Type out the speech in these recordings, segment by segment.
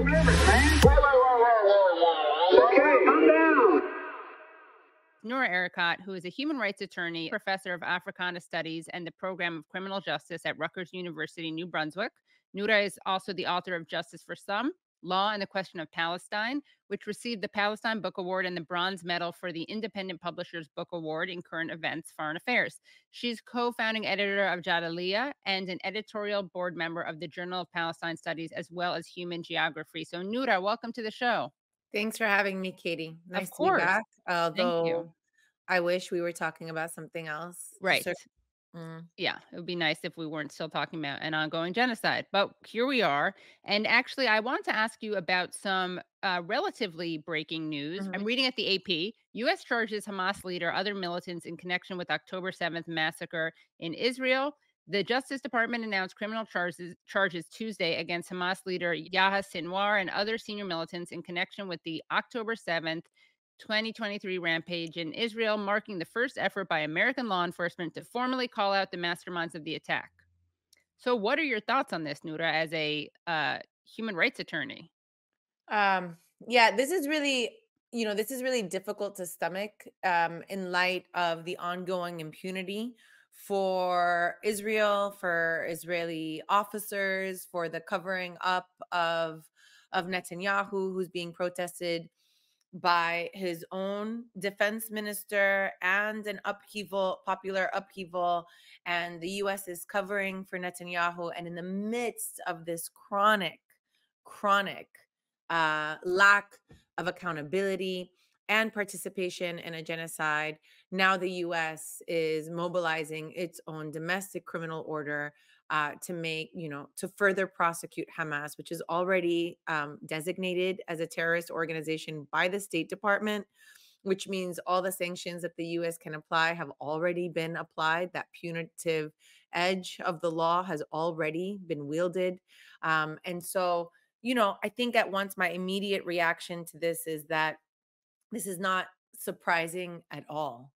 limits, man. Okay, calm down. Noura Erakat, who is a human rights attorney, professor of Africana Studies and the program of criminal justice at Rutgers University, New Brunswick. Noura is also the author of Justice for Some, Law and the Question of Palestine, which received the Palestine Book Award and the Bronze Medal for the Independent Publishers Book Award in Current Events, Foreign Affairs. She's co-founding editor of Jadaliyya and an editorial board member of the Journal of Palestine Studies, as well as Human Geography. So, Noura, welcome to the show. Thanks for having me, Katie. Of Nice to be course. back. Thank you. Although I wish we were talking about something else. Right. Mm. Yeah, it would be nice if we weren't still talking about an ongoing genocide, but here we are. And actually, I want to ask you about some relatively breaking news. I'm Mhm. reading at the AP. U.S. charges Hamas leader, other militants in connection with October 7th massacre in Israel. The Justice Department announced criminal charges Tuesday against Hamas leader Yahya Sinwar and other senior militants in connection with the October 7th 2023 rampage in Israel, marking the first effort by American law enforcement to formally call out the masterminds of the attack. So, what are your thoughts on this, Noura, as a human rights attorney? Yeah, this is really difficult to stomach in light of the ongoing impunity for Israel, for Israeli officers, for the covering up of Netanyahu, who's being protested by his own defense minister, and an popular upheaval, and the US is covering for Netanyahu. And in the midst of this chronic lack of accountability and participation in a genocide, now the US is mobilizing its own domestic criminal order to further prosecute Hamas, which is already designated as a terrorist organization by the State Department, which means all the sanctions that the US can apply have already been applied. That punitive edge of the law has already been wielded. And so, I think at once my immediate reaction to this is that this is not surprising at all.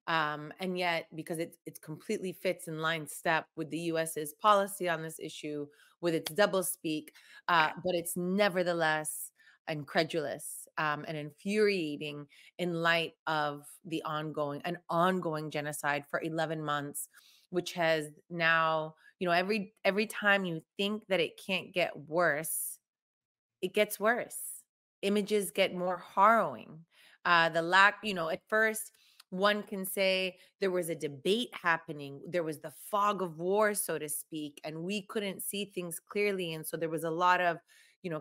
And yet, because it's completely fits in line step with the US's policy on this issue, with its doublespeak, but it's nevertheless incredulous and infuriating in light of an ongoing genocide for 11 months, which has now, every time you think that it can't get worse, it gets worse. Images get more harrowing. At first, one can say there was a debate happening. There was the fog of war, so to speak, and we couldn't see things clearly. And so there was a lot of,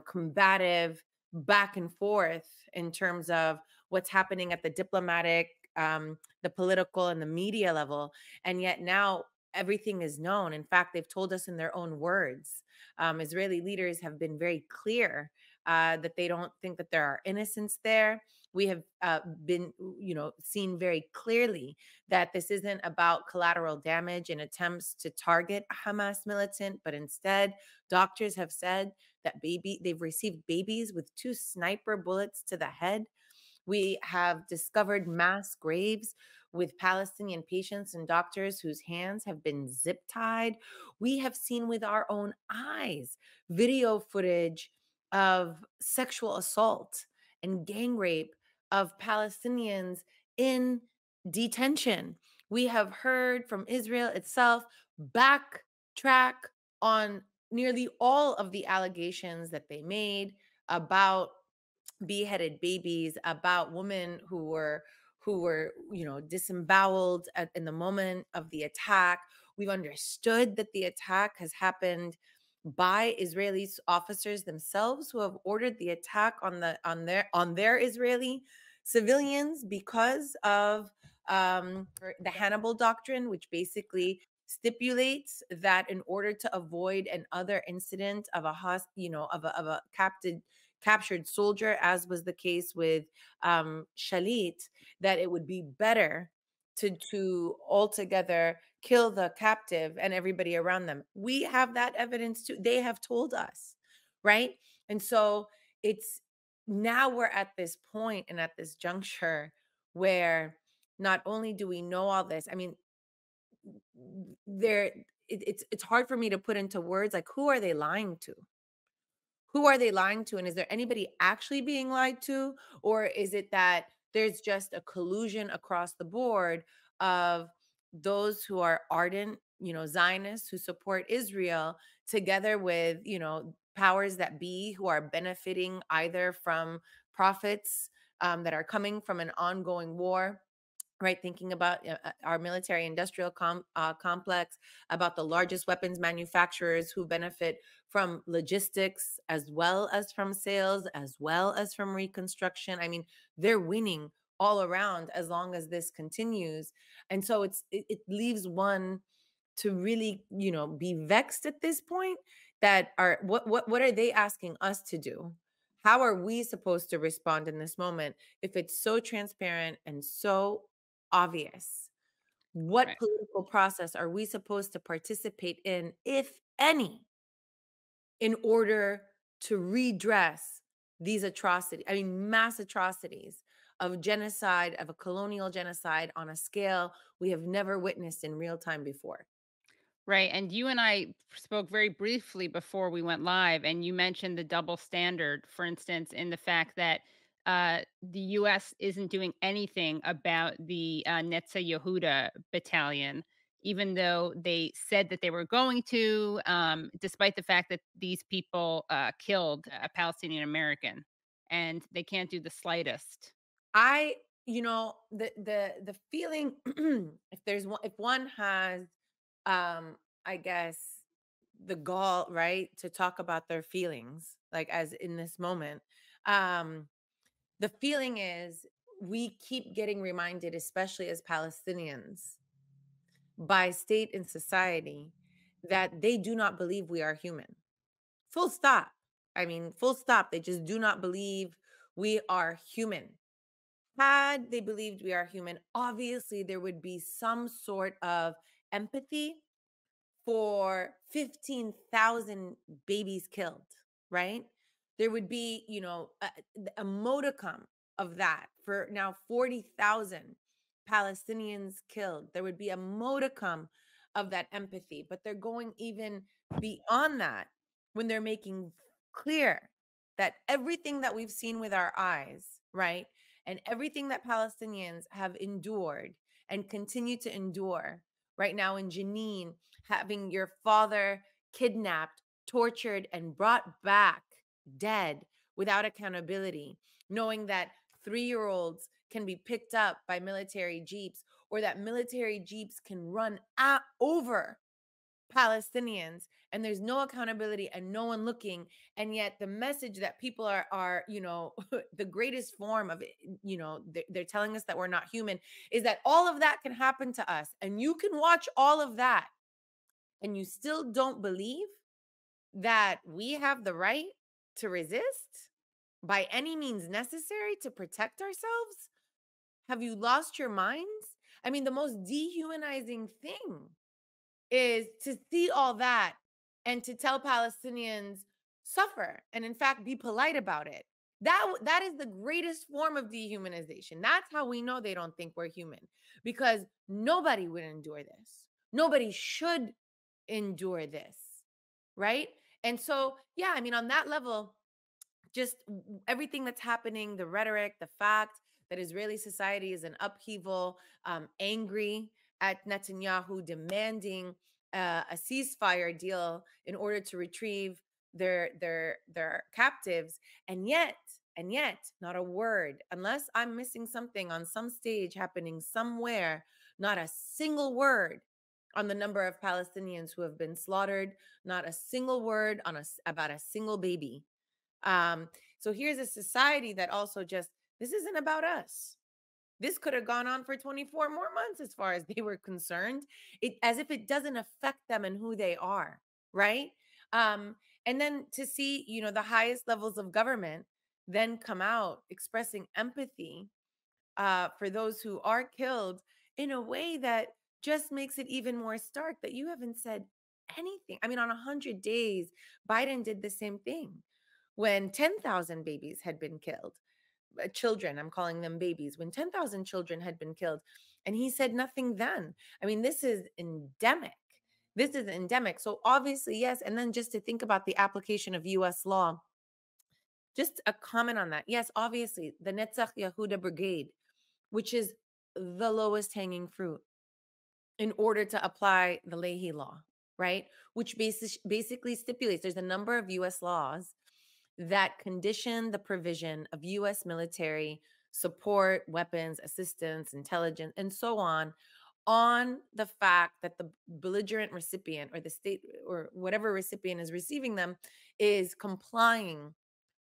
combative back and forth in terms of what's happening at the diplomatic, the political, and the media level. And yet now everything is known. In fact, they've told us in their own words. Israeli leaders have been very clear that they don't think that there are innocents there. We have been, seen very clearly that this isn't about collateral damage and attempts to target a Hamas militant, but instead, doctors have said that they've received babies with 2 sniper bullets to the head. We have discovered mass graves with Palestinian patients and doctors whose hands have been zip tied. We have seen with our own eyes video footage of sexual assault and gang rape of Palestinians in detention. We have heard from Israel itself backtrack on nearly all of the allegations that they made about beheaded babies, about women who were disemboweled in the moment of the attack. We've understood that the attack has happened by Israeli officers themselves, who have ordered the attack on their Israeli civilians because of the Hannibal Doctrine, which basically stipulates that in order to avoid another incident of a captured soldier, as was the case with Shalit, that it would be better to altogether kill the captive and everybody around them. We have that evidence too. They have told us, right? And so it's now we're at this point and at this juncture where not only do we know all this, I mean, it's hard for me to put into words, like, who are they lying to? Who are they lying to? And is there anybody actually being lied to? Or is it that there's just a collusion across the board of those who are ardent, Zionists who support Israel, together with, powers that be who are benefiting either from profits that are coming from an ongoing war, right? Thinking about our military industrial complex, about the largest weapons manufacturers who benefit from logistics as well as from sales, as well as from reconstruction. I mean, they're winning all around as long as this continues. And so it leaves one to really, be vexed at this point, that are what are they asking us to do? How are we supposed to respond in this moment if it's so transparent and so obvious? What Right. political process are we supposed to participate in, if any, in order to redress these atrocities? I mean, mass atrocities of genocide, of a colonial genocide on a scale we have never witnessed in real time before. Right. And you and I spoke very briefly before we went live, and you mentioned the double standard, for instance, in the fact that the U.S. isn't doing anything about the Netza Yehuda battalion, even though they said that they were going to, despite the fact that these people killed a Palestinian American, and they can't do the slightest. I, the feeling, if one has, I guess, the gall, right, to talk about their feelings, like as in this moment, um, the feeling is we keep getting reminded, especially as Palestinians, by state and society, that they do not believe we are human. Full stop. I mean, full stop. They just do not believe we are human. Had they believed we are human, obviously there would be some sort of empathy for 15,000 babies killed, right? There would be, a modicum of that for now 40,000 Palestinians killed. There would be a modicum of that empathy, but they're going even beyond that when they're making clear that everything that we've seen with our eyes, right? And everything that Palestinians have endured and continue to endure right now in Jenin, having your father kidnapped, tortured, and brought back dead without accountability, knowing that 3-year-olds can be picked up by military jeeps, or that military jeeps can run over Palestinians and there's no accountability and no one looking. And yet the message that people are the greatest form of it, they're telling us that we're not human, is that all of that can happen to us, and you can watch all of that and you still don't believe that we have the right to resist by any means necessary to protect ourselves. Have you lost your minds? I mean, the most dehumanizing thing is to see all that and to tell Palestinians suffer, and in fact be polite about it. That is the greatest form of dehumanization. That's how we know they don't think we're human, because nobody would endure this. Nobody should endure this, right? And so, yeah, I mean, on that level, just everything that's happening, the rhetoric, the fact that Israeli society is in upheaval, angry at Netanyahu, demanding a ceasefire deal in order to retrieve their captives, and yet not a word, unless I'm missing something on some stage happening somewhere, not a single word on the number of Palestinians who have been slaughtered, not a single word about a single baby. So here's a society that also just, this isn't about us. This could have gone on for 24 more months as far as they were concerned, as if it doesn't affect them and who they are, right? Um, and then to see, the highest levels of government then come out expressing empathy for those who are killed in a way that just makes it even more stark that you haven't said anything. I mean, on 100 days, Biden did the same thing when 10,000 babies had been killed. Children, I'm calling them babies, when 10,000 children had been killed. And he said nothing then. I mean, this is endemic. This is endemic. So obviously, yes. And then just to think about the application of US law just a comment on that. Yes, obviously, the Netzach Yehuda Brigade, which is the lowest hanging fruit in order to apply the Leahy law, right? Which basically stipulates there's a number of US laws that condition the provision of US military support, weapons, assistance, intelligence, and so on the fact that the belligerent recipient or the state or whatever recipient is receiving them is complying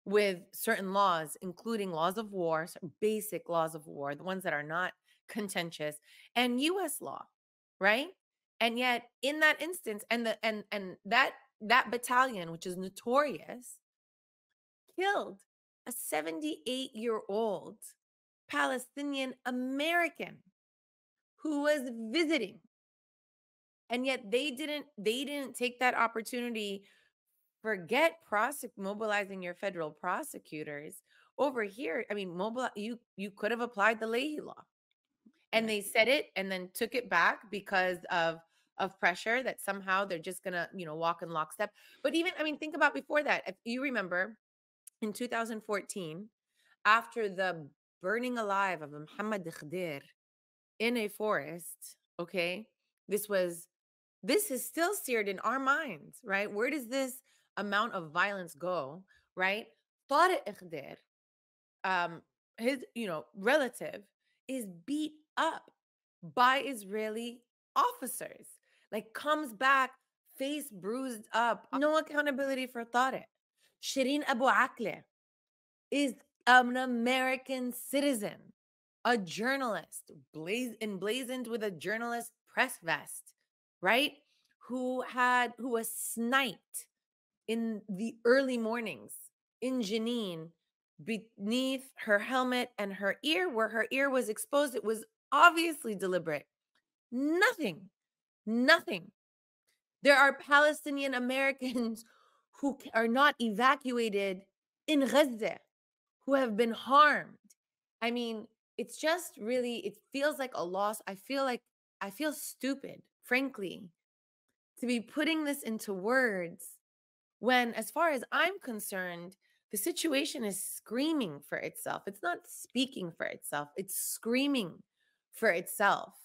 with certain laws, including laws of war, basic laws of war, the ones that are not contentious, and US law, right? And yet in that instance, and that battalion, which is notorious, killed a 78-year-old Palestinian American who was visiting. And yet they didn't take that opportunity. Forget mobilizing your federal prosecutors over here. I mean, you could have applied the Leahy law, and they said it and then took it back because of pressure that somehow they're just gonna walk in lockstep. But even, I mean, think about before that. If you remember, in 2014, after the burning alive of Muhammad Khdir in a forest, okay, this is still seared in our minds, right? Where does this amount of violence go, right? Tariq Khdir, his relative, is beat up by Israeli officers, like comes back face bruised up. No accountability for Tariq. Shireen Abu Akleh is an American citizen, a journalist, emblazoned with a journalist press vest, right? Who was sniped in the early mornings in Jenin beneath her helmet and her ear, where her ear was exposed. It was obviously deliberate. Nothing. There are Palestinian Americans who are not evacuated in Gaza, who have been harmed. I mean, it's just really, it feels like a loss. I feel stupid, frankly, to be putting this into words when, as far as I'm concerned, the situation is screaming for itself. It's not speaking for itself, it's screaming for itself.